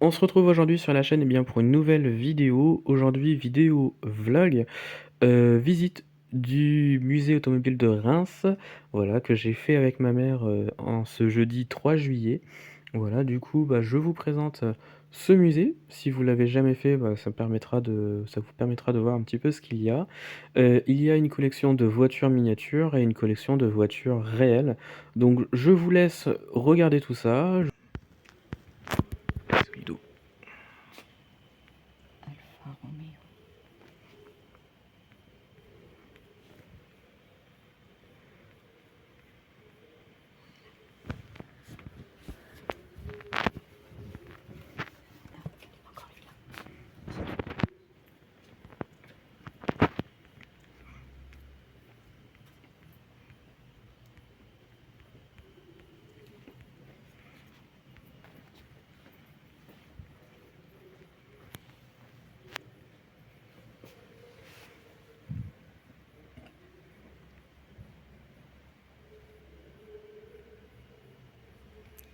On se retrouve aujourd'hui sur la chaîne pour une nouvelle vidéo. Aujourd'hui, vidéo vlog, visite du musée automobile de Reims, voilà, que j'ai fait avec ma mère en ce jeudi 3 juillet. Voilà, du coup, je vous présente ce musée. Si vous l'avez jamais fait, ça vous permettra de voir un petit peu ce qu'il y a. Il y a une collection de voitures miniatures et une collection de voitures réelles. Donc, je vous laisse regarder tout ça. Alfa Romeo.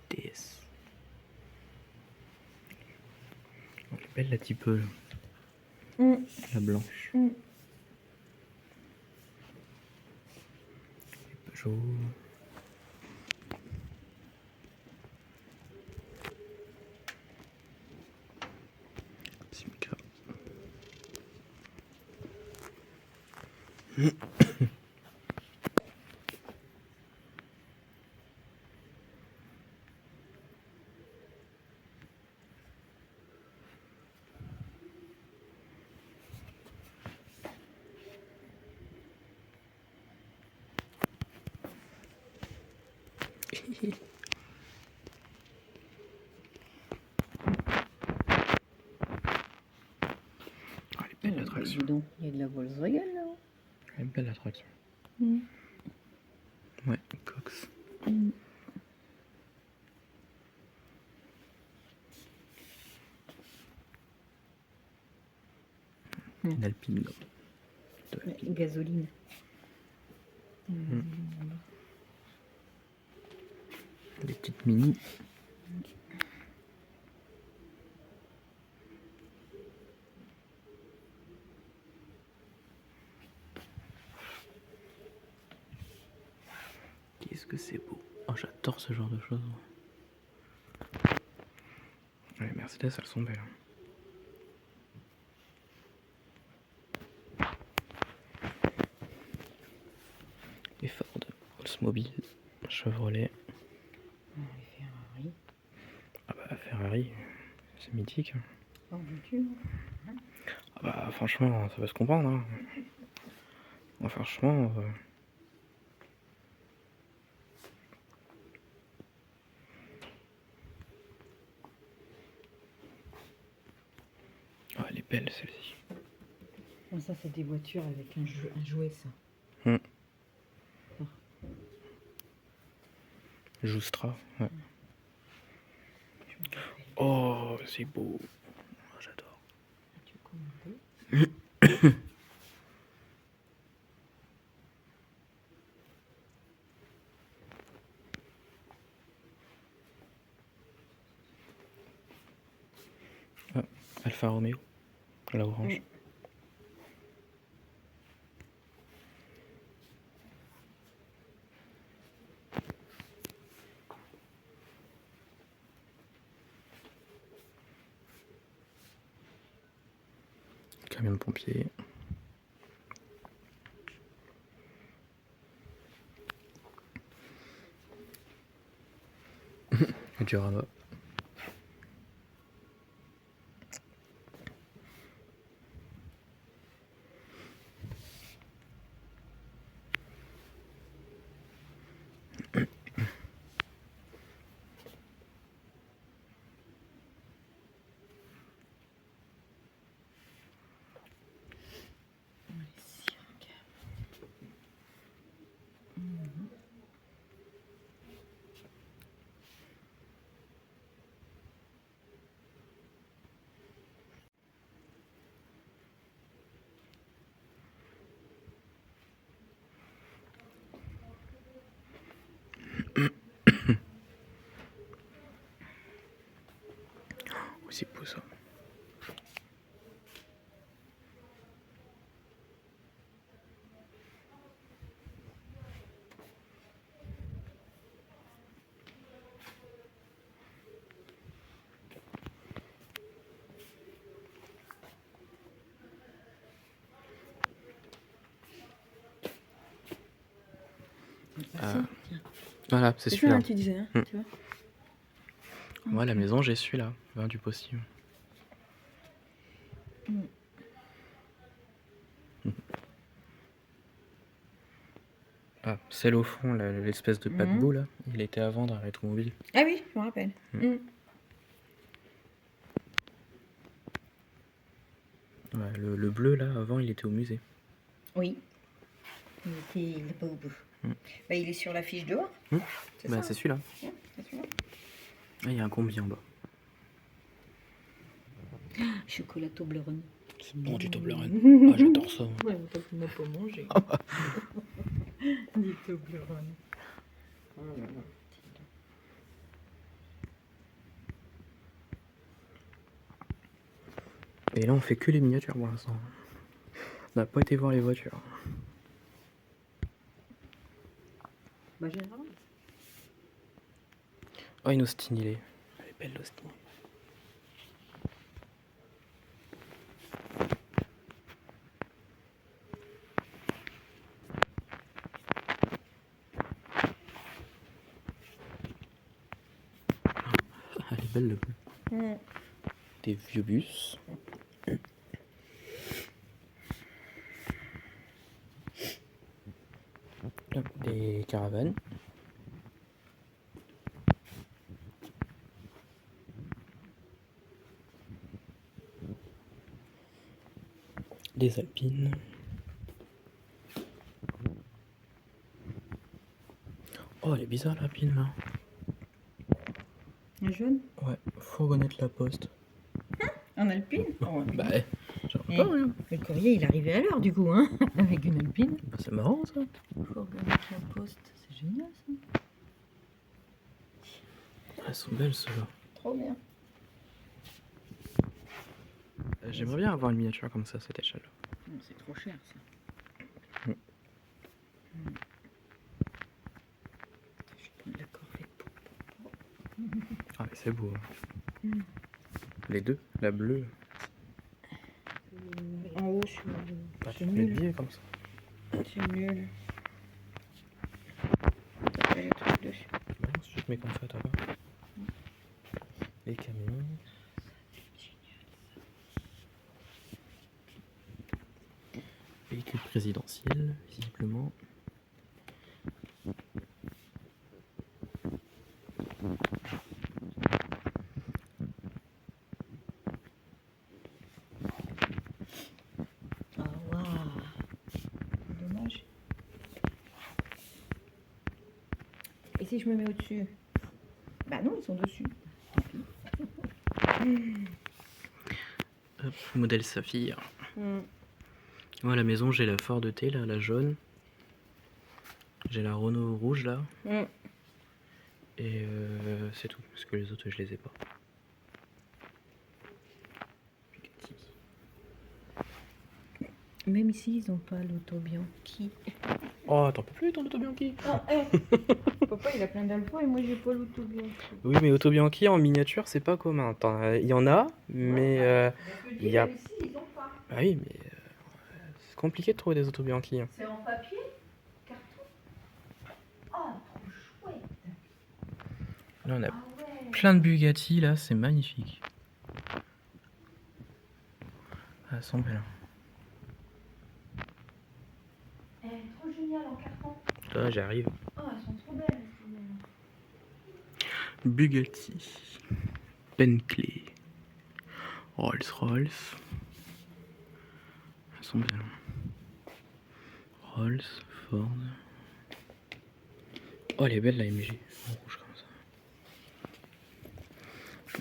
DS. Elle est belle la typeuse, la blanche. Peugeot. Simca. Oh, elle est belle l'attraction. Dis donc, il y a de la Volkswagen là. Elle est belle l'attraction. Ouais, Cox. Une Alpine. Gasoline. Des petites mini. Qu'est-ce que c'est beau. Oh, j'adore ce genre de choses. Les Mercedes, elles sont belles. Les Ford, Oldsmobile, Chevrolet. Les Ferrari. Ah bah Ferrari, c'est mythique. En voiture. Ah bah franchement, ça va se comprendre. Hein. Bon, franchement... Oh, elle est belle celle-ci. Ça, c'est des voitures avec un jouet, ça. Joustra, ouais. Oh, c'est beau. Oh, j'adore. Tu veux commenter? Ah, Alfa Romeo, la orange. Camion de pompier. Et Diorama. Voilà, c'est C'est ça, celui-là. hein, tu disais, hein, Mm. tu vois. Moi, à la maison, j'ai celui-là, 20 du possible. Mm. Ah, celle au fond, là, l'espèce de paquebot, là, il était à vendre à Rétromobile. Ah oui, je me rappelle. Mm. Mm. Ouais, le bleu, là, avant, il était au musée. Oui. Il est pas au bout. Mm. Bah, il est sur la fiche dehors. Mm. C'est Bah, ça. c'est celui-là. Hein. C'est celui-là. Ah, il y a un combi en bas. Chocolat Toblerone. C'est bon du Toblerone. Ah, j'adore ça. Ouais, mais toi, tu m'as pas mangé. Du Toblerone. Oh là là. Et là, on fait que les miniatures pour l'instant. On n'a pas été voir les voitures. Bah, généralement. Oh, une Austin, elle est belle, l'Austin. Elle est belle, le bleu. Mm. Des vieux bus. Des caravanes. Des alpines. Oh, elle est bizarre, l'alpine, là. Un jaune. Ouais, fourgonnette La Poste. En alpine. Oh, Bah, ouais, j'en Eh, pas rien. le courrier, il arrivait à l'heure, du coup, hein. Avec une alpine. Bah, c'est marrant, ça. Fourgonnette La Poste. C'est génial, ça. Elles sont belles, ceux-là. Trop bien. J'aimerais bien avoir une miniature comme ça, cette échelle. C'est trop cher, ça. Mm. Je vais prendre la corvette. Ah, mais c'est beau. Hein. Mm. Les deux, la bleue. En haut, sur le... Bah, c'est tu peux les nul. biais comme ça. C'est nul. T'as pas les trucs dessus. Bah non, si je te mets comme ça, t'as pas. Les camions. Véhicule présidentiel, visiblement. Ah, waouh. Dommage. Et si je me mets au-dessus? Bah non, ils sont dessus. Hop, modèle Saphir. Mm. Moi, à la maison, j'ai la Ford T, là, la jaune. J'ai la Renault rouge, là. Mm. Et c'est tout, parce que les autres, je les ai pas. Même ici, ils n'ont pas l'auto Bianchi. Oh, t'en peux plus ton Auto Bianchi? Ah, Papa, il a plein d'alpha et moi, j'ai pas l'auto Bianchi. Oui, mais Auto Bianchi en miniature, c'est pas commun. Il y en a, mais il y a... Ici, ils ont pas. Ah oui, mais c'est compliqué de trouver des Auto Bianchi. Hein. C'est en papier? Carton? Oh, trop chouette. Là, on a Ah ouais. plein de Bugatti, là, c'est magnifique. Ah, elles sont belles. Elle est trop géniale en carton. Là, j'arrive. Oh, elles sont trop belles. Bugatti, Bentley, Rolls-Royce. Elles sont belles. Rolls, Ford. Oh, elle est belle la MG. En rouge comme ça.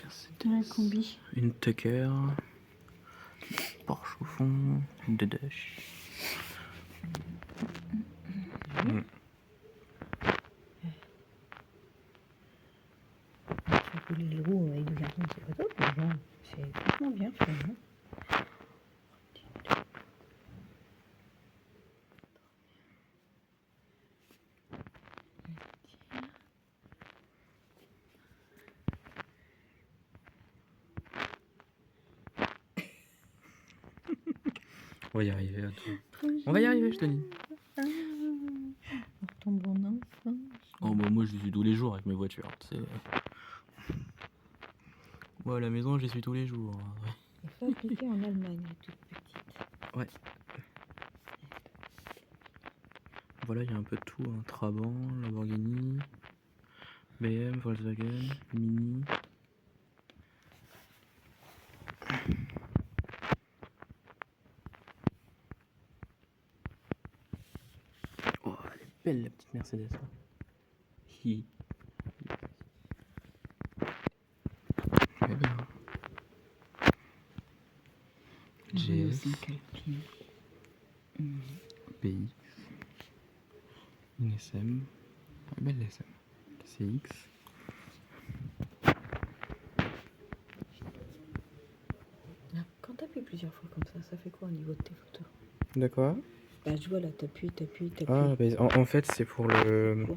Mercedes. Un combi. Une Tucker. Porsche au fond. Une Dash. Mm. Faire couler les roues avec du carton, c'est pas top, mais bon, c'est franchement bien fait. Hein. On va y arriver. Attends. On va y arriver, je te dis. On retombe en enfance. Oh, bah, moi, j'y suis tous les jours avec mes voitures. Moi, à la maison, j'y suis tous les jours. Et fabriquée en Allemagne, les toutes petites. Ouais. Voilà, il y a un peu de tout, hein. Trabant, Lamborghini, BM, Volkswagen, Mini. Oh, elle est belle la petite Mercedes. Hi. Elle est belle, hein. GS, PI, une SM, belle la SM, CX. Quand t'appuies plusieurs fois comme ça fait quoi au niveau de tes photos? De quoi? Bah je vois là, t'appuies. Ah, bah, en fait, c'est pour le... Quoi?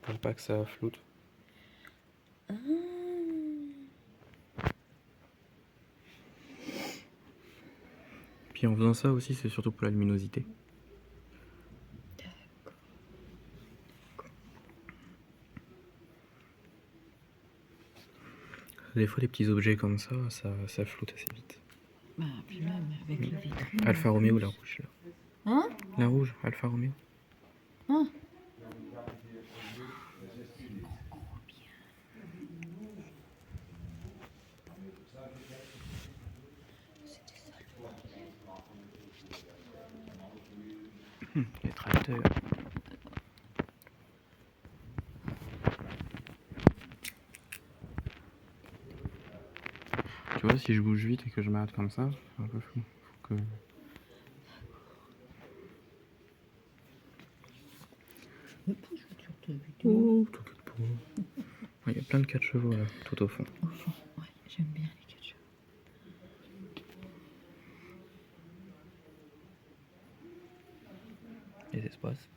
Pour pas que ça floute. Ah. Puis en faisant ça aussi, c'est surtout pour la luminosité. Des fois, les petits objets comme ça floute assez vite. Bah, puis même avec le vitrine. Alfa Romeo, la rouge, là. Hein? La rouge, Alfa Romeo. Hein? Les tracteurs. Tu vois, si je bouge vite et que je m'arrête comme ça, c'est un peu fou. Faut que... Mais pourquoi je sur ta vidéo? Oh, t'inquiète pas. Il y a plein de 4 chevaux là, tout au fond. Au fond, ouais, j'aime bien les 4 chevaux. Les espaces.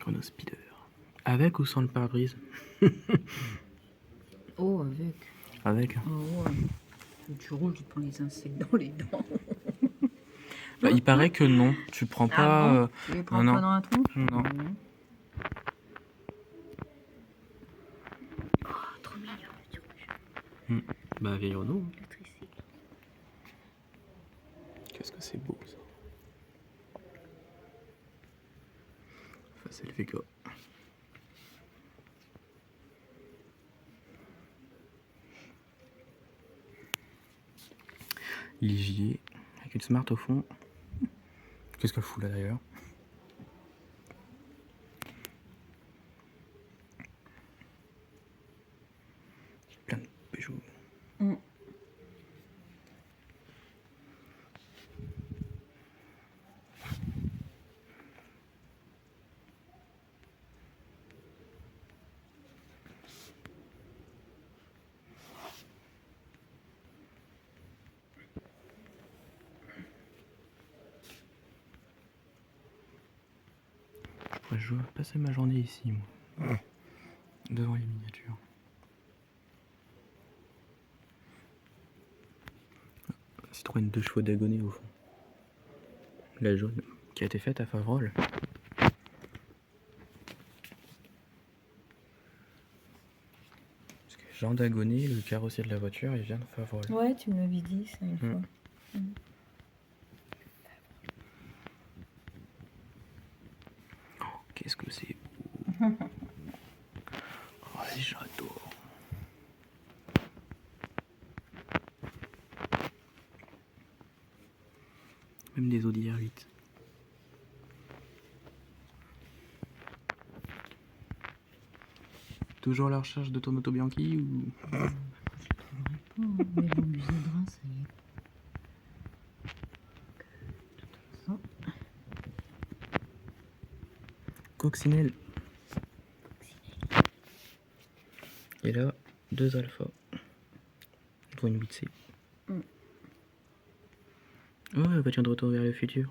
Renault Speeder. Avec ou sans le pare-brise? Oh, avec. Avec. Oh, ouais. Tu roules, tu te prends les insectes dans les dents. Bah, il paraît que non, tu prends pas... Ah bon? Tu les prends non, pas dans la tronche? non. Oh, trop mignon, le truc. Bah, vieille Renault. Le tricycle. Qu'est-ce que c'est beau ça. Enfin, c'est le Vega. Ligier, avec une Smart au fond. Qu'est-ce qu'elle fout là d'ailleurs? Plein de Peugeot. Je vais passer ma journée ici, moi. Devant les miniatures. Citroën 2 chevaux d'agonie au fond. La jaune, qui a été faite à Favrol. Parce que Jean Dagonet, le carrossier de la voiture, il vient de Favrol. Ouais, tu me l'avais dit ça une fois. Oh, qu'est-ce que c'est beau. Oh, j'adore. Même des Audi R8. Toujours à la recherche de ton Moto Bianchi ou... Mais le musée de Reims, ça y est. De toute façon. Coccinelle. Et là, 2 alpha. Pour une 8C. Oh, la voiture de retour vers le futur.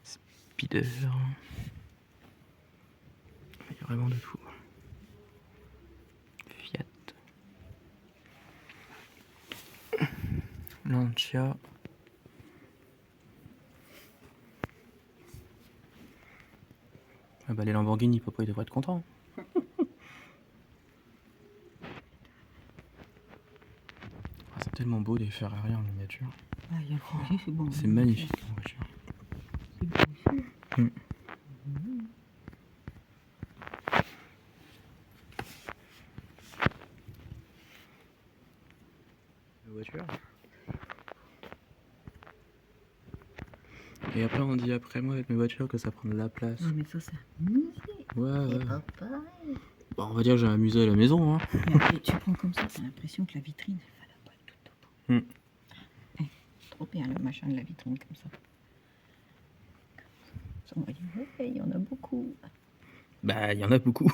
Speeder. Il y a vraiment de tout. Fiat. Dacia. Ah bah les Lamborghini, papa il devrait être content. Ah, c'est tellement beau des Ferrari en miniature. Ah, il y a le projet, c'est bon. C'est magnifique comme voiture. C'est beau aussi. La voiture. Et après on dit après moi avec mes voitures que ça prend de la place. Non, mais ça, c'est un musée. Ouais, C'est ouais. pas pareil. Bon, on va dire que j'ai un musée à la maison, hein. Mais après, tu prends comme ça, t'as l'impression que la vitrine, elle va pas tout au bout. Trop bien le machin de la vitrine comme ça. On va dire, ouais, il y en a beaucoup. Bah, il y en a beaucoup.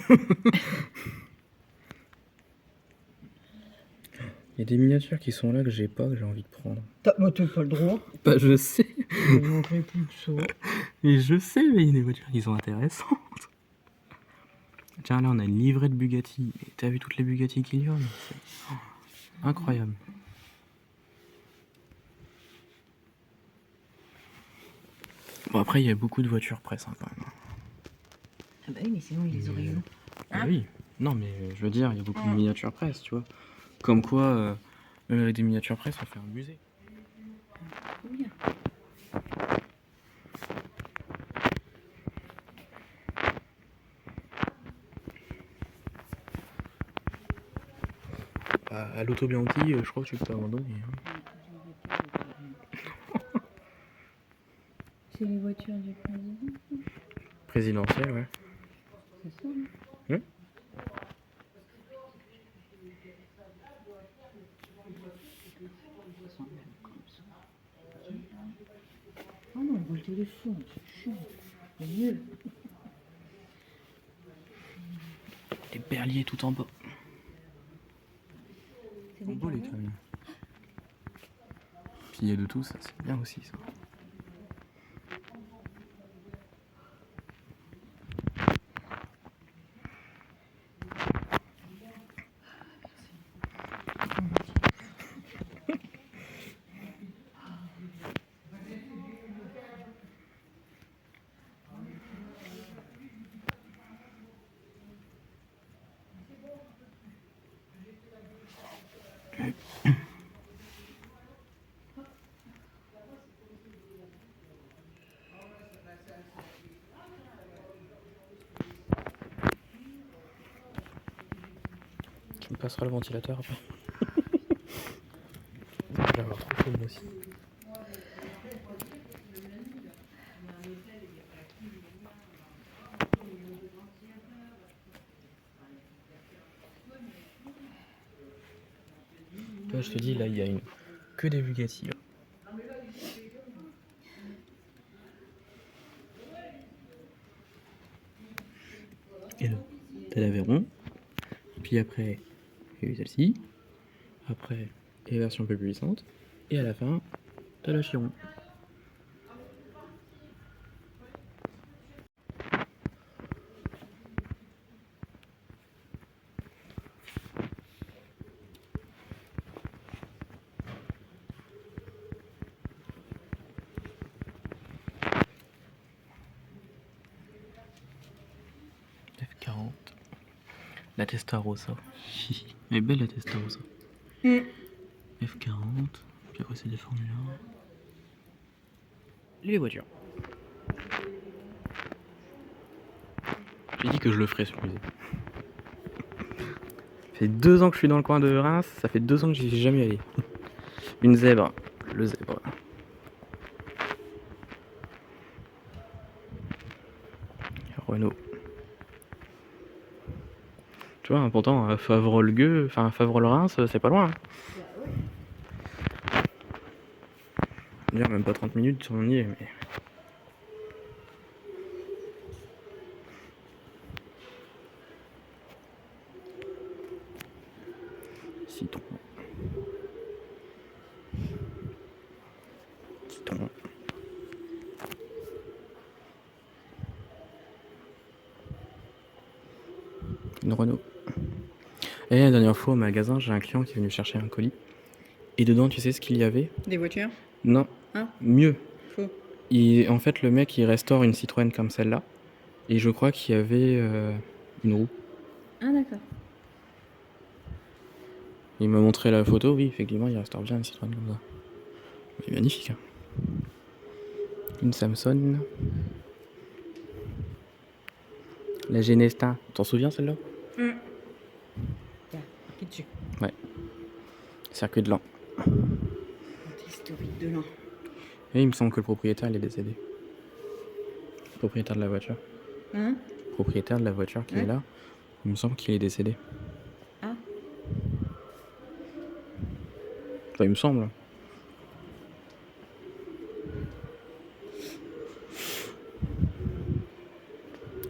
Il y a des miniatures qui sont là que j'ai pas, que j'ai envie de prendre. T'as pas le droit. Bah, je sais. Je ne montrer plus que ça. Et je sais, mais il y a des voitures qui sont intéressantes. Tiens, là, on a une livrée de Bugatti. Et t'as vu toutes les Bugatti qu'il y a? C'est incroyable. Bon, après, il y a beaucoup de voitures près, hein, quand même. Ah bah oui, mais sinon, il les aurait eu. Ah oui. Non, mais je veux dire, il y a beaucoup de miniatures presse, tu vois. Comme quoi, avec des miniatures presse, on fait un musée. Trop bien. Bah, à l'Auto Bianchi, je crois que tu peux abandonner. C'est les voitures du président. Présidentielle, ouais. C'est ça, hein. Oh non, on voit le téléphone, c'est chiant. C'est mieux. Les berliers tout en bas. C'est Ils des sont beaux les camions. camions. Puis il y a de tout, ça, c'est bien aussi, ça. Tu me passeras le ventilateur après. Je vais avoir trop chaud moi aussi. Toi, je te dis, là, il y a que des Bugatti. Là. Et là, t'as l'Aveyron. Puis après, il y a eu celle-ci. Après, les versions un peu plus puissantes. Et à la fin, t'as la Chiron. F40. La Testarossa. Elle est belle la Testarossa. F40. Puis après, c'est des Formule 1. Les voitures. J'ai dit que je le ferais ce musée. Ça fait 2 ans que je suis dans le coin de Reims, ça fait 2 ans que j'y suis jamais allé. Une zèbre, le zèbre. Renault. Tu vois, pourtant, Favrol-Gueux, enfin Favrol-Reims, c'est pas loin. Dire même pas 30 minutes, on y est, mais. Citron. Citron. Une Renault. Et la dernière fois au magasin, j'ai un client qui est venu chercher un colis. Et dedans, tu sais ce qu'il y avait? Des voitures? Non, Hein? mieux. Faux. En fait, le mec, il restaure une Citroën comme celle-là. Et je crois qu'il y avait une roue. Ah d'accord. Il m'a montré la photo, oui, effectivement, il restaure bien une Citroën comme ça. Mais magnifique. Hein. Une Samsung. La Genesta. T'en souviens celle-là? Tiens, marqué dessus. Ouais. Circuit de l'an. Historique de l'an. Et il me semble que le propriétaire, il est décédé. Le propriétaire de la voiture. Hein? Le propriétaire de la voiture qui est là, il me semble qu'il est décédé. Ah. Enfin, il me semble.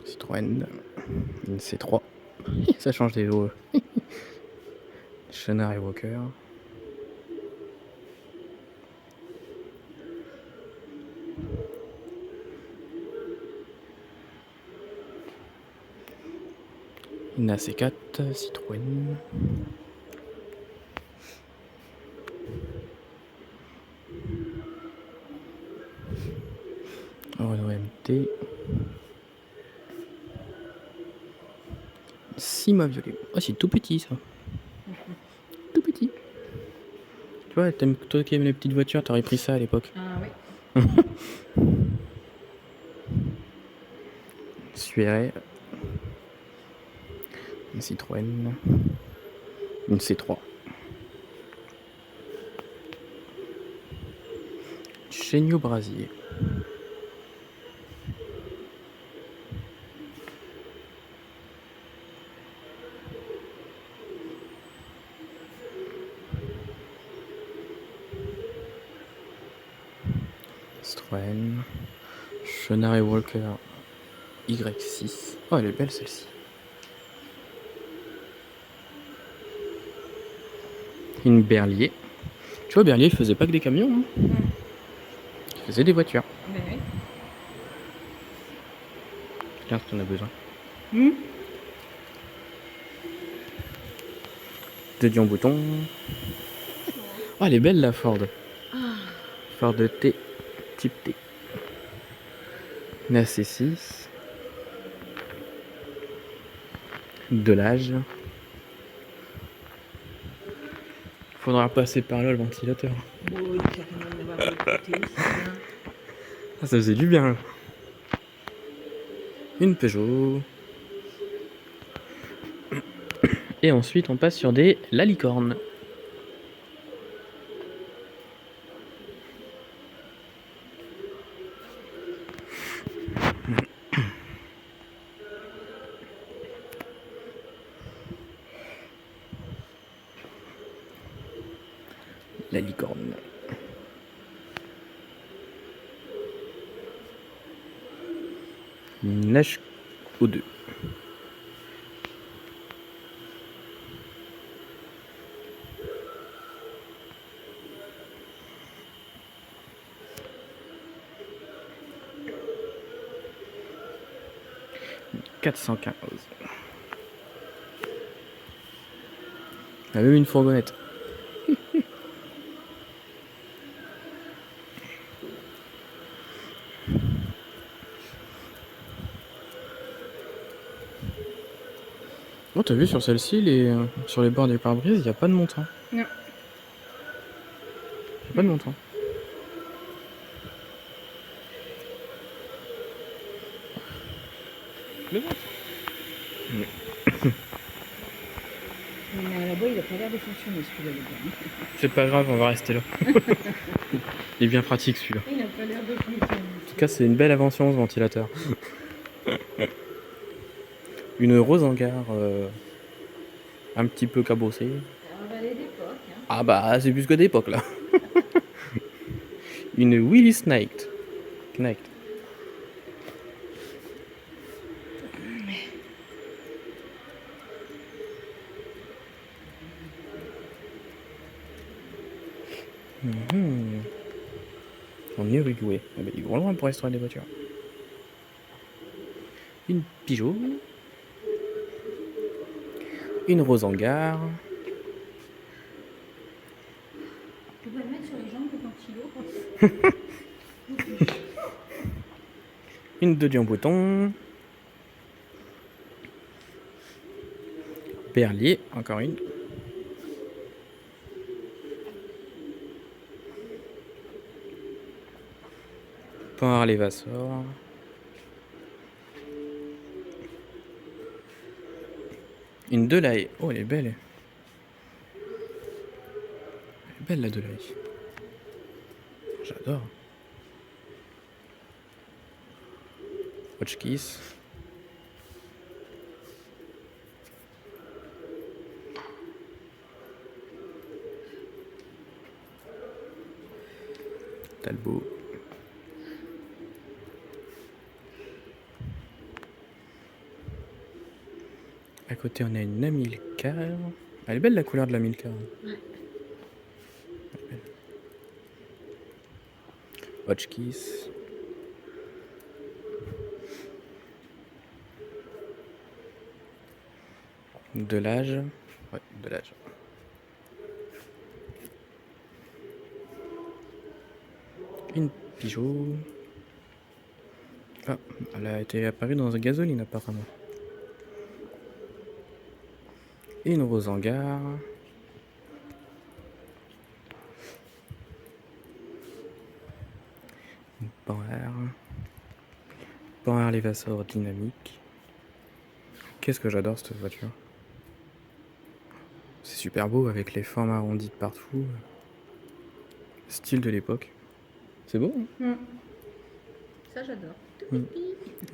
Citroën. Une C3. Ça change des eaux. Chenard et Walker. Une AC4 Citroën. Renault MT. Cima violet. Oh, c'est tout petit ça. Tout petit. Tu vois, toi qui aimes les petites voitures, t'aurais pris ça à l'époque. Ah oui. Suéret. Une Citroën. Une C3. Chéniau Brasier. Citroën. Chenard et Walker. Y6. Oh, elle est belle celle-ci. Une Berlier. Tu vois, Berlier, il faisait pas que des camions. Hein. Il faisait des voitures. Mais oui. Regarde si t'en as besoin. De Dion Bouton. Oh, elle est belle la Ford. Ford T. Type T. Une AC6. De l'âge. Faudra passer par là le ventilateur. Ah, ça faisait du bien. Une Peugeot. Et ensuite on passe sur des La Licorne. La Licorne. Une HO2. Une 415. Il y a même une fourgonnette. Oh, t'as vu sur celle-ci, sur les bords du pare-brise, il n'y a pas de montant. Non. Il n'y a pas de montant. Le ventre. Mais là-bas, il a pas l'air de fonctionner celui-là. C'est pas grave, on va rester là. Il est bien pratique celui-là. Il a pas l'air de fonctionner. En tout cas, c'est une belle invention ce ventilateur. Une rose hangar un petit peu cabossée. On va aller d'époque. Hein. Ah bah, c'est plus que d'époque là. Une Willis Knight. Knight. En Uruguay. Ah bah, ils vont loin pour restaurer des voitures. Une Peugeot. Une rose hangar. Une Dodge en bouton. Berlier, encore une. Pan Harley Vassor. Une Delahaye. Oh, elle est belle. Elle est belle la Delahaye. J'adore. Hotchkiss. Talbot. À côté, on a une Amilcar. Elle est belle la couleur de la Amilcar. Ouais. Hotchkiss. Delage. Ouais, Delage. Une Peugeot. Ah, elle a été apparue dans un gasoline apparemment. Une Rose Hangar. Une Pan Harley Vassor dynamique. Qu'est-ce que j'adore cette voiture. C'est super beau avec les formes arrondies de partout. Style de l'époque. C'est beau, hein? Ça, j'adore.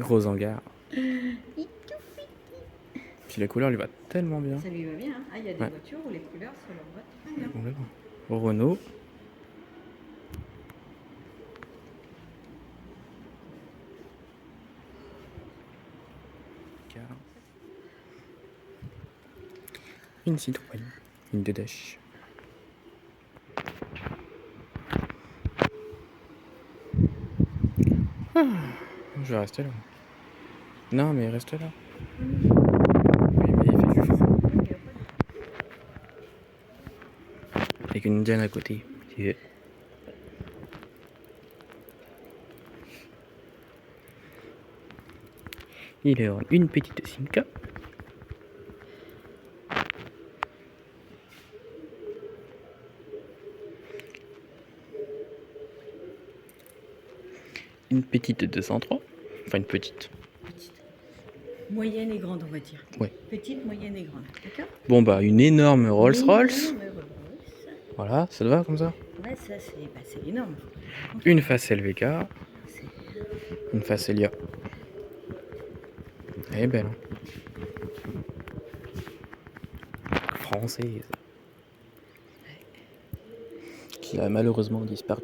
Rose Hangar. Puis la couleur lui va tellement bien. Ça lui va bien. Hein. Ah, il y a des voitures où les couleurs, ça leur va très bien. Renault. Une Citroën. Une Dedèche. Je vais rester là. Non, mais reste là. Oui, mais il fait du froid. Avec une Indienne à côté. Yeah. Il est en une petite Simca. Une petite 203. Enfin, une petite. Moyenne et grande, on va dire. Ouais. Petite, moyenne et grande. D'accord. Bon, bah, une énorme Rolls-Royce. Voilà, ça te va comme ça? Ouais, ça, c'est énorme. Une face LVK. Une face Elia. Elle est belle. Hein. Française. Qui a malheureusement disparu.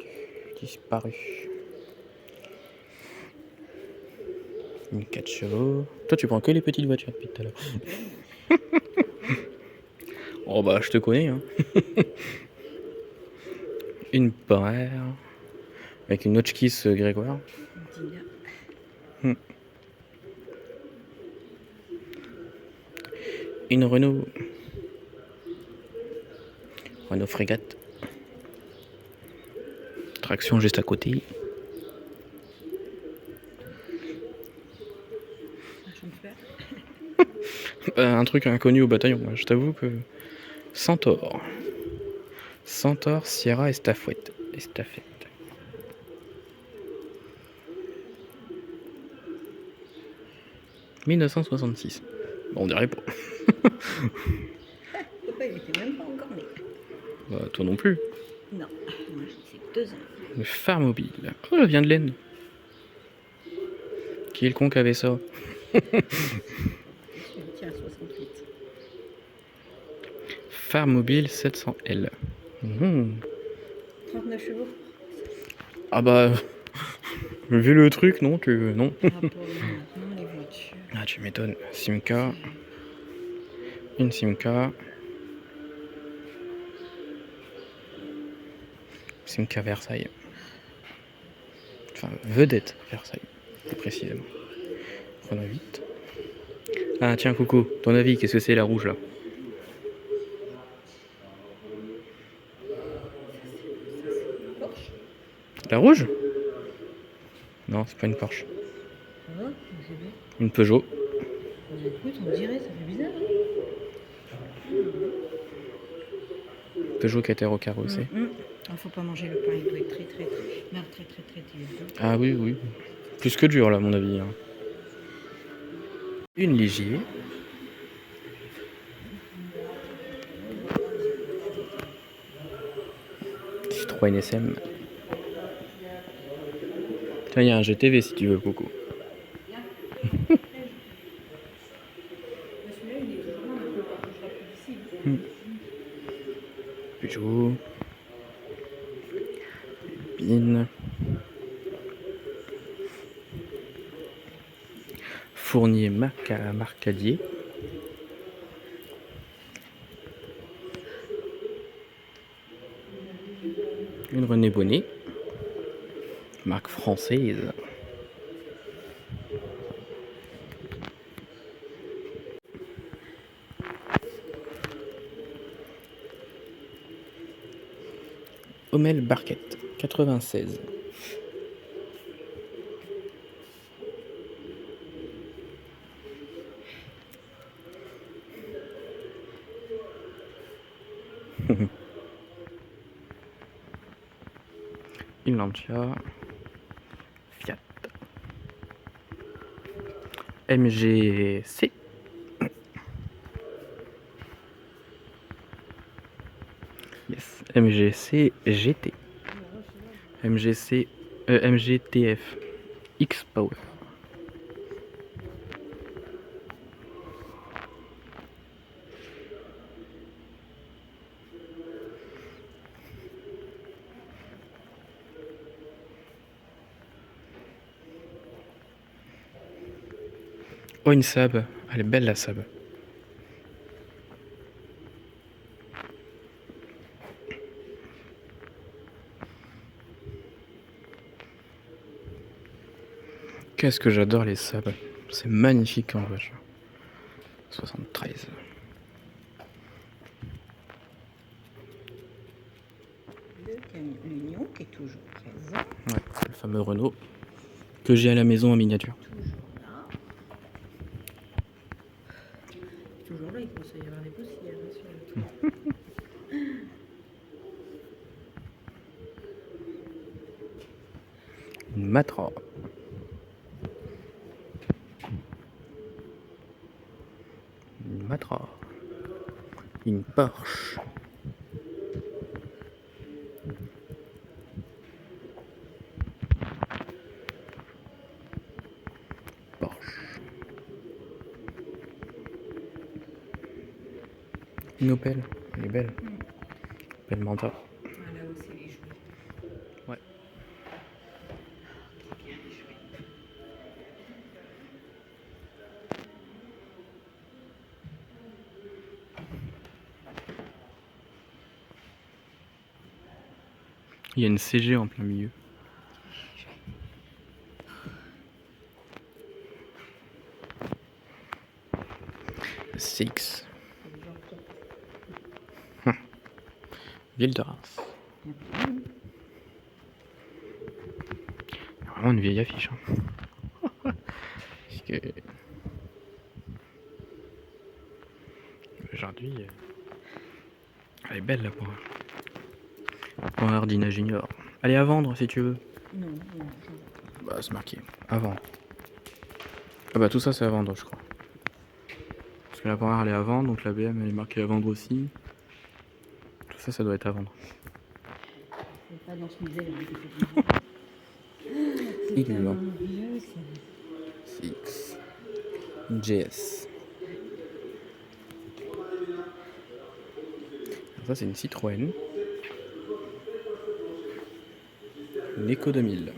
Une 4 chevaux. Toi, tu prends que les petites voitures depuis tout à l'heure. Oh bah, je te connais. Hein. Une Panhard. Avec une Hotchkiss Grégoire. Une Renault. Renault Frégate. Traction juste à côté. Un truc inconnu au bataillon. Je t'avoue que Centaure. Centaure, Sierra et Estafette. 1966. Bon, on dirait pas. Papa, il était même pas encore né. Bah, toi non plus. Non, moi j'ai 2 ans. Le phare mobile. Oh, ça vient de l'Aisne. Qui est le con qui avait ça? Tiens, 68. Phare mobile 700L. 39 chevaux. Ah bah, vu le truc, non, non. Maintenant, les voitures. Ah, tu m'étonnes. Simca. Une Simca. Simca Versailles. Enfin, vedette Versailles, plus précisément. Renault 8. Ah, tiens, Coco, ton avis, qu'est-ce que c'est la rouge là? La rouge? Non, c'est pas une Porsche. Ça va? Une Peugeot. Écoute, on dirait, ça fait bizarre. Peugeot 4 carrossé. Faut pas manger le pain, il doit être très dur. Ah oui, oui. Plus que dur là, à mon avis. Hein. Une Ligier. Citroën SM. Tiens, il y a un GTV si tu veux, Coco. Peugeot. Bin. Fournier Marcadier. Une René Bonnet. Marque française. Hommel Barquette 96. Une Lancia. Fiat. MGC. Yes. MGC GT. MGTF. X-Power. Oh, une Saab. Elle est belle la Saab. Qu'est-ce que j'adore les Saab. C'est magnifique en voiture. 73. L'Union qui est toujours présent. Ouais, le fameux Renault que j'ai à la maison en miniature. Toujours là, il commence à y avoir des poussières sur le toit. Une Matra. Une Matra. Une Porsche. Une Opel, elle est belle. Opel Manta. Ah, là aussi, les jouets. Ouais. Bien les jouets. Il y a une CG en plein milieu. CX. Ville de Reims. Il y a vraiment une vieille affiche. Hein. Parce que... Aujourd'hui, elle est belle la poire. Poire Ardina Junior. Elle est à vendre si tu veux. Non. Bah c'est marqué. À vendre. Ah bah tout ça c'est à vendre je crois. Parce que la poire elle est à vendre, donc la BM elle est marquée à vendre aussi. Tout ça ça doit être à vendre. C'est pas dans ce musée là. Il est là. CX. JS. Ça c'est une Citroën. Une Eco 2000.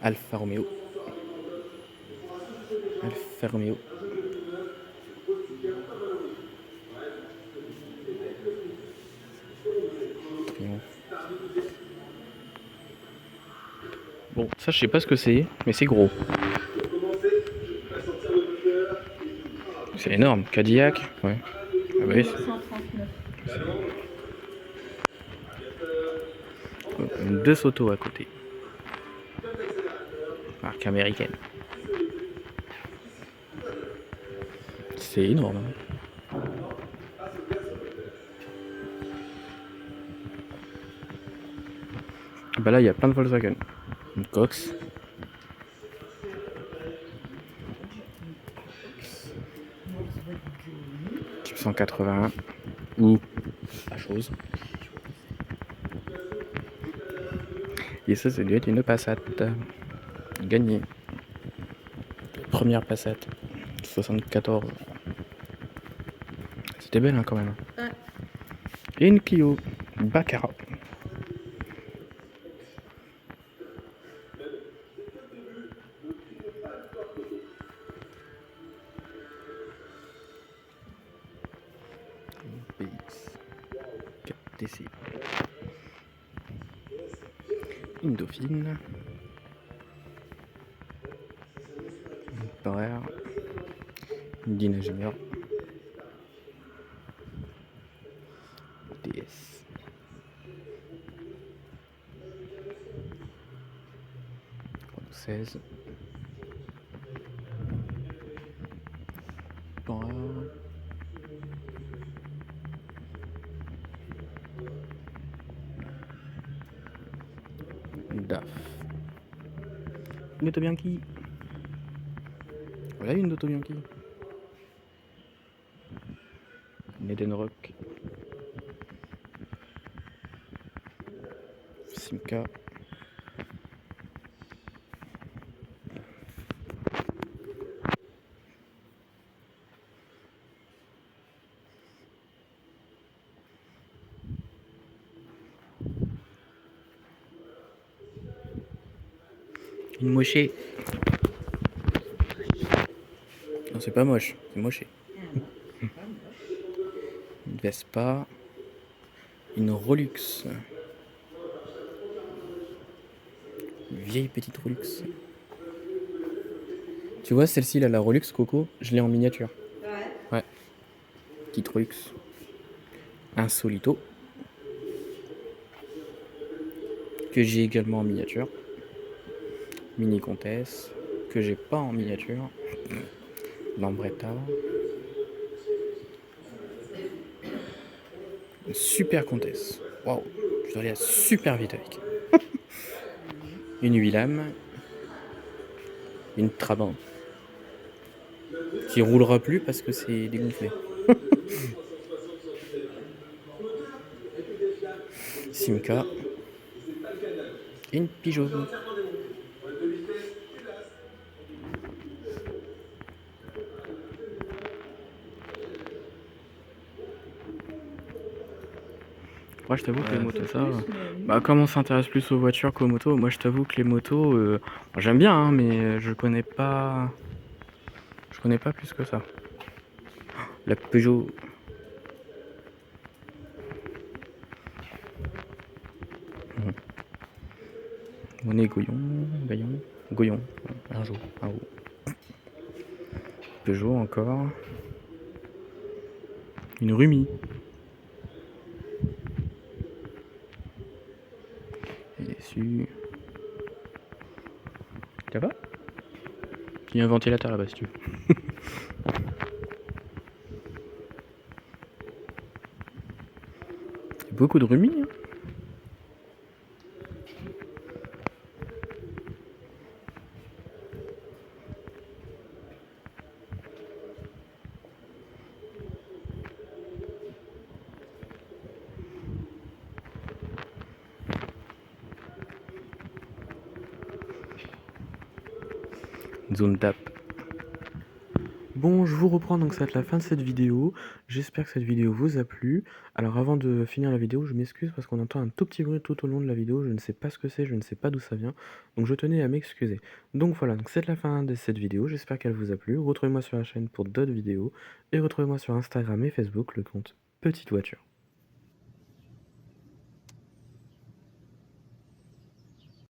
Alfa Romeo. Alfa Romeo. Triomphe. Bon, ça je sais pas ce que c'est, mais c'est gros. C'est énorme. Cadillac, ouais. Ah bah oui, 139. deux autos à côté. Marque américaine. C'est énorme. Hein. Bah là, il y a plein de Volkswagen. Une Cox. Type 181. Ou la chose. Et ça doit être une Passat. Gagnée. Première Passat. 74. C'était belle hein, quand même. Ouais. Et une Clio. Baccarat. BX 4TC. Une Dauphine. Une Power. Une Dina Junior. DS. Renault 16. Power. DAF. Une Auto Bianchi. Voilà une Auto Bianchi. Une Edenrock. Simca. Une mochée. Non, c'est pas moche, c'est moché. Une Vespa. Une Rolux. Une vieille petite Rolux. Tu vois celle-ci là, la Rolux Coco, je l'ai en miniature. Ouais. Petite Rolux. Insolito. Que j'ai également en miniature. Mini Comtesse. Que j'ai pas en miniature. Lambretta. Une super Comtesse. Waouh, je dois aller super vite avec. Une Willam. Une Trabant. Qui roulera plus parce que c'est dégonflé. Simca. Et une Peugeot. Moi je t'avoue que les motos ça, bah comme on s'intéresse plus aux voitures qu'aux motos, moi je t'avoue que les motos, j'aime bien hein, mais je connais pas plus que ça. La Peugeot. Monet Goyon, un jour, un haut. Peugeot encore. Une Rumi. Et dessus. Ça va? Il y a un ventilateur là-bas si tu veux. Beaucoup de Rumi. Hein. Zone DAP. Bon, je vous reprends, donc ça va être la fin de cette vidéo. J'espère que cette vidéo vous a plu. Alors avant de finir la vidéo, je m'excuse parce qu'on entend un tout petit bruit tout au long de la vidéo. Je ne sais pas ce que c'est, je ne sais pas d'où ça vient. Donc je tenais à m'excuser. Donc voilà, donc c'est la fin de cette vidéo. J'espère qu'elle vous a plu. Retrouvez-moi sur la chaîne pour d'autres vidéos. Et retrouvez-moi sur Instagram et Facebook, le compte Petite Voiture.